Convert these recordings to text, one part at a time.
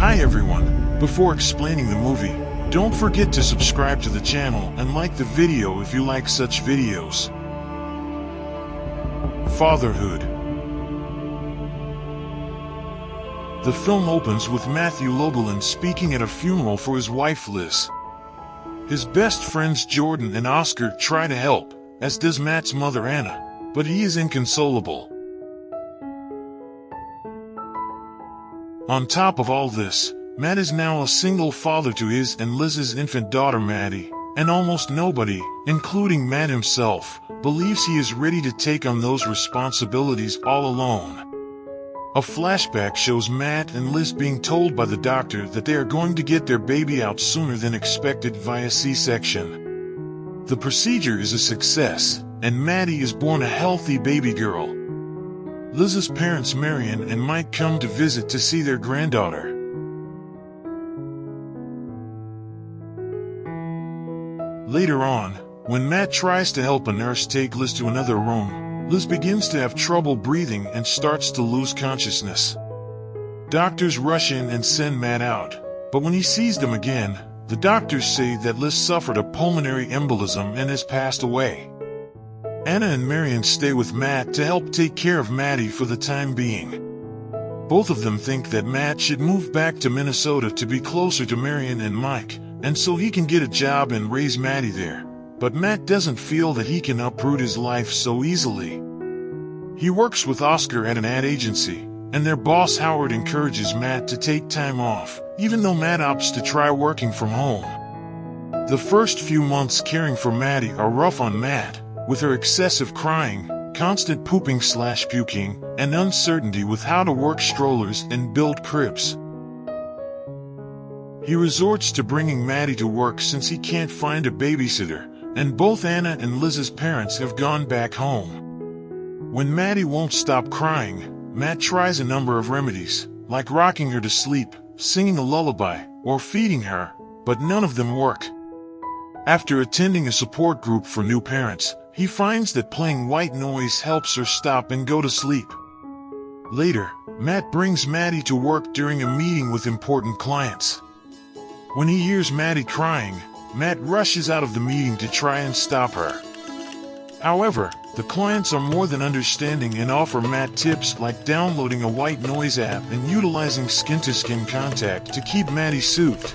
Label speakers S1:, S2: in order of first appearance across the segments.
S1: Hi everyone, before explaining the movie, don't forget to subscribe to the channel and like the video if you like such videos. Fatherhood. The film opens with Matthew Logelin speaking at a funeral for his wife Liz. His best friends Jordan and Oscar try to help, as does Matt's mother Anna, but he is inconsolable. On top of all this, Matt is now a single father to his and Liz's infant daughter Maddy, and almost nobody, including Matt himself, believes he is ready to take on those responsibilities all alone. A flashback shows Matt and Liz being told by the doctor that they are going to get their baby out sooner than expected via C-section. The procedure is a success, and Maddy is born a healthy baby girl. Liz's parents Marion and Mike come to visit to see their granddaughter. Later on, when Matt tries to help a nurse take Liz to another room, Liz begins to have trouble breathing and starts to lose consciousness. Doctors rush in and send Matt out, but when he sees them again, the doctors say that Liz suffered a pulmonary embolism and has passed away. Anna and Marion stay with Matt to help take care of Maddy for the time being. Both of them think that Matt should move back to Minnesota to be closer to Marion and Mike, and so he can get a job and raise Maddy there. But Matt doesn't feel that he can uproot his life so easily. He works with Oscar at an ad agency, and their boss Howard encourages Matt to take time off, even though Matt opts to try working from home. The first few months caring for Maddy are rough on Matt, with her excessive crying, constant pooping/puking, and uncertainty with how to work strollers and build cribs. He resorts to bringing Maddy to work since he can't find a babysitter, and both Anna and Liz's parents have gone back home. When Maddy won't stop crying, Matt tries a number of remedies, like rocking her to sleep, singing a lullaby, or feeding her, but none of them work. After attending a support group for new parents, he finds that playing white noise helps her stop and go to sleep. Later, Matt brings Maddy to work during a meeting with important clients. When he hears Maddy crying, Matt rushes out of the meeting to try and stop her. However, the clients are more than understanding and offer Matt tips like downloading a white noise app and utilizing skin-to-skin contact to keep Maddy soothed.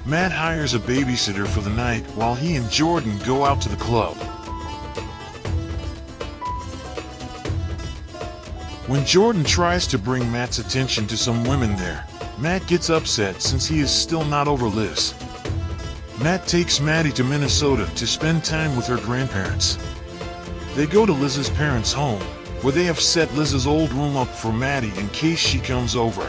S1: Matt hires a babysitter for the night while he and Jordan go out to the club. When Jordan tries to bring Matt's attention to some women there, Matt gets upset since he is still not over Liz. Matt takes Maddy to Minnesota to spend time with her grandparents. They go to Liz's parents' home, where they have set Liz's old room up for Maddy in case she comes over.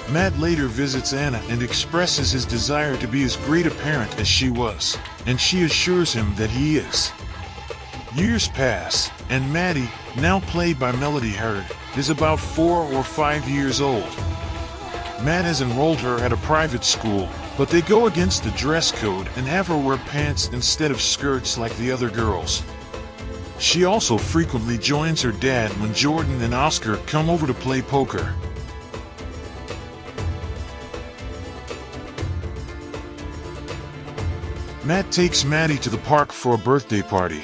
S1: Matt later visits Anna and expresses his desire to be as great a parent as she was, and she assures him that he is. Years pass, and Maddy, now played by Melody Hurd, is about 4 or 5 years old. Matt has enrolled her at a private school, but they go against the dress code and have her wear pants instead of skirts like the other girls. She also frequently joins her dad when Jordan and Oscar come over to play poker. Matt takes Maddy to the park for a birthday party.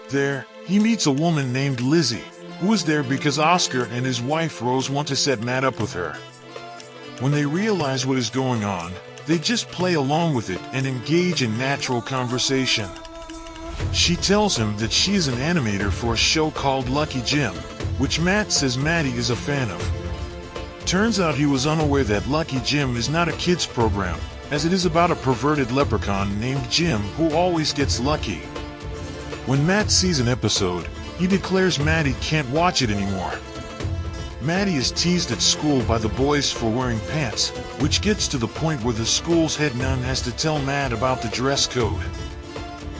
S1: There, he meets a woman named Lizzie, who is there because Oscar and his wife Rose want to set Matt up with her. When they realize what is going on, they just play along with it and engage in natural conversation. She tells him that she is an animator for a show called Lucky Jim, which Matt says Maddy is a fan of. Turns out he was unaware that Lucky Jim is not a kids program, as it is about a perverted leprechaun named Jim who always gets lucky. When Matt sees an episode, he declares Maddy can't watch it anymore. Maddy is teased at school by the boys for wearing pants, which gets to the point where the school's head nun has to tell Matt about the dress code.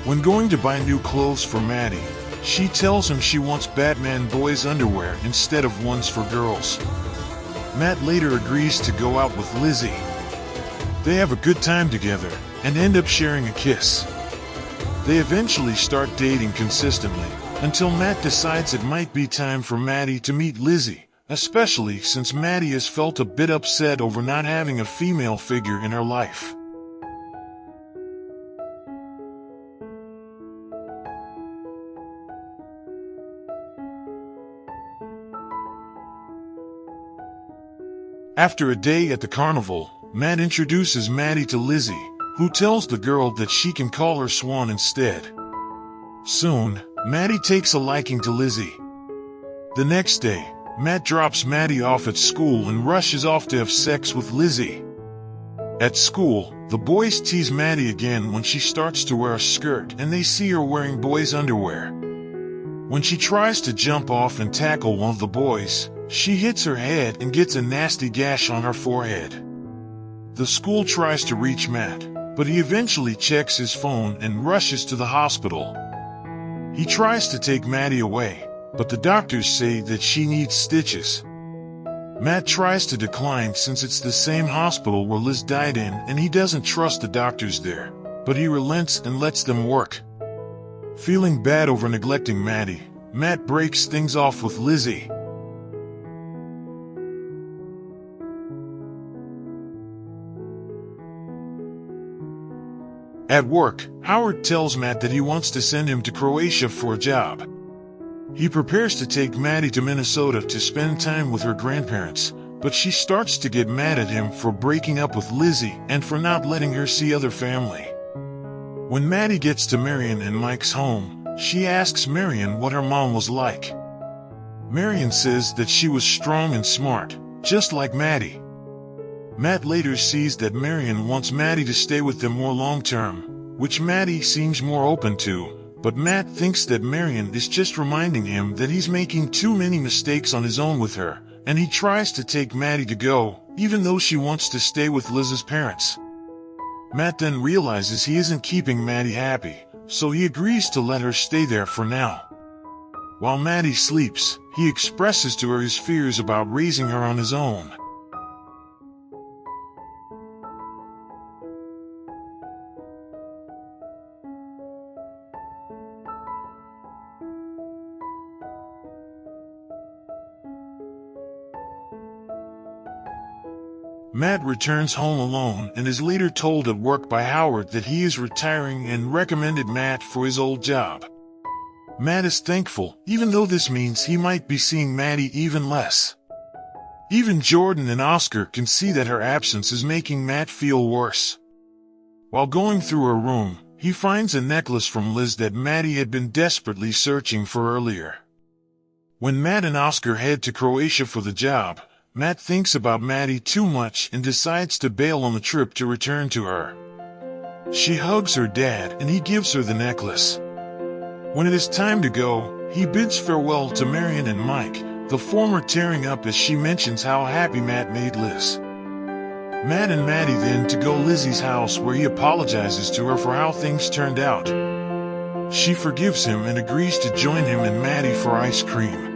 S1: When going to buy new clothes for Maddy, she tells him she wants Batman boys' underwear instead of ones for girls. Matt later agrees to go out with Lizzie. They have a good time together, and end up sharing a kiss. They eventually start dating consistently, until Matt decides it might be time for Maddy to meet Lizzie, especially since Maddy has felt a bit upset over not having a female figure in her life. After a day at the carnival, Matt introduces Maddy to Lizzie, who tells the girl that she can call her Swan instead. Soon, Maddy takes a liking to Lizzie. The next day, Matt drops Maddy off at school and rushes off to have sex with Lizzie. At school, the boys tease Maddy again when she starts to wear a skirt and they see her wearing boys' underwear. When she tries to jump off and tackle one of the boys, she hits her head and gets a nasty gash on her forehead. The school tries to reach Matt, but he eventually checks his phone and rushes to the hospital. He tries to take Maddy away, but the doctors say that she needs stitches. Matt tries to decline since it's the same hospital where Liz died in and he doesn't trust the doctors there, but he relents and lets them work. Feeling bad over neglecting Maddy, Matt breaks things off with Lizzie. At work, Howard tells Matt that he wants to send him to Croatia for a job. He prepares to take Maddy to Minnesota to spend time with her grandparents, but she starts to get mad at him for breaking up with Lizzie and for not letting her see other family. When Maddy gets to Marion and Mike's home, she asks Marion what her mom was like. Marion says that she was strong and smart, just like Maddy. Matt later sees that Marion wants Maddy to stay with them more long-term, which Maddy seems more open to, but Matt thinks that Marion is just reminding him that he's making too many mistakes on his own with her, and he tries to take Maddy to go, even though she wants to stay with Liz's parents. Matt then realizes he isn't keeping Maddy happy, so he agrees to let her stay there for now. While Maddy sleeps, he expresses to her his fears about raising her on his own. Matt returns home alone and is later told at work by Howard that he is retiring and recommended Matt for his old job. Matt is thankful, even though this means he might be seeing Maddy even less. Even Jordan and Oscar can see that her absence is making Matt feel worse. While going through her room, he finds a necklace from Liz that Maddy had been desperately searching for earlier. When Matt and Oscar head to Croatia for the job, Matt thinks about Maddy too much and decides to bail on the trip to return to her. She hugs her dad and he gives her the necklace. When it is time to go, he bids farewell to Marion and Mike, the former tearing up as she mentions how happy Matt made Liz. Matt and Maddy then to go Lizzie's house where he apologizes to her for how things turned out. She forgives him and agrees to join him and Maddy for ice cream.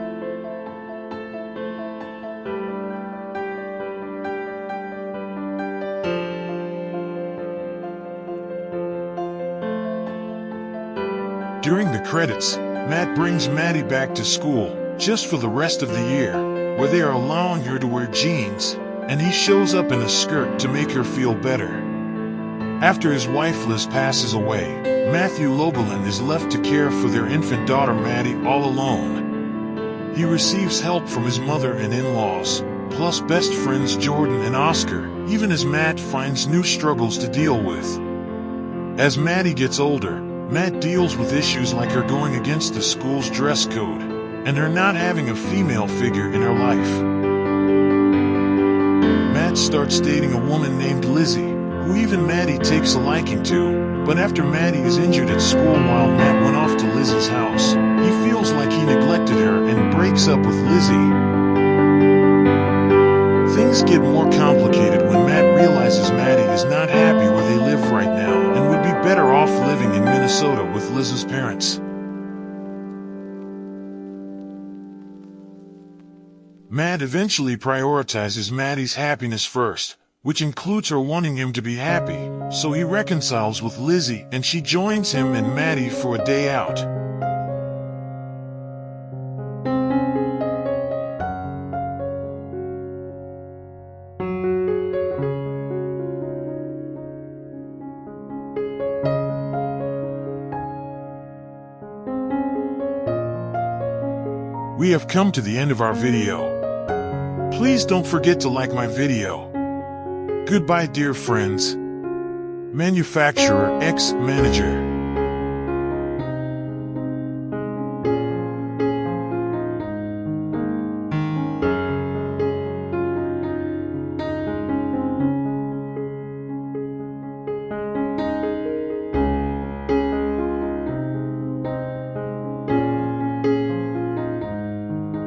S1: During the credits, Matt brings Maddy back to school, just for the rest of the year, where they are allowing her to wear jeans, and he shows up in a skirt to make her feel better. After his wife Liz passes away, Matthew Logelin is left to care for their infant daughter Maddy all alone. He receives help from his mother and in-laws, plus best friends Jordan and Oscar, even as Matt finds new struggles to deal with. As Maddy gets older, Matt deals with issues like her going against the school's dress code, and her not having a female figure in her life. Matt starts dating a woman named Lizzie, who even Maddy takes a liking to, but after Maddy is injured at school while Matt went off to Lizzie's house, he feels like he neglected her and breaks up with Lizzie. Things get more complicated when Matt realizes Maddy is not happy where they live right now and would be better off living in Minnesota with Liz's parents. Matt eventually prioritizes Maddy's happiness first, which includes her wanting him to be happy, so he reconciles with Lizzie and she joins him and Maddy for a day out. We have come to the end of our video. Please don't forget to like my video. Goodbye, dear friends. Manufacturer X Manager.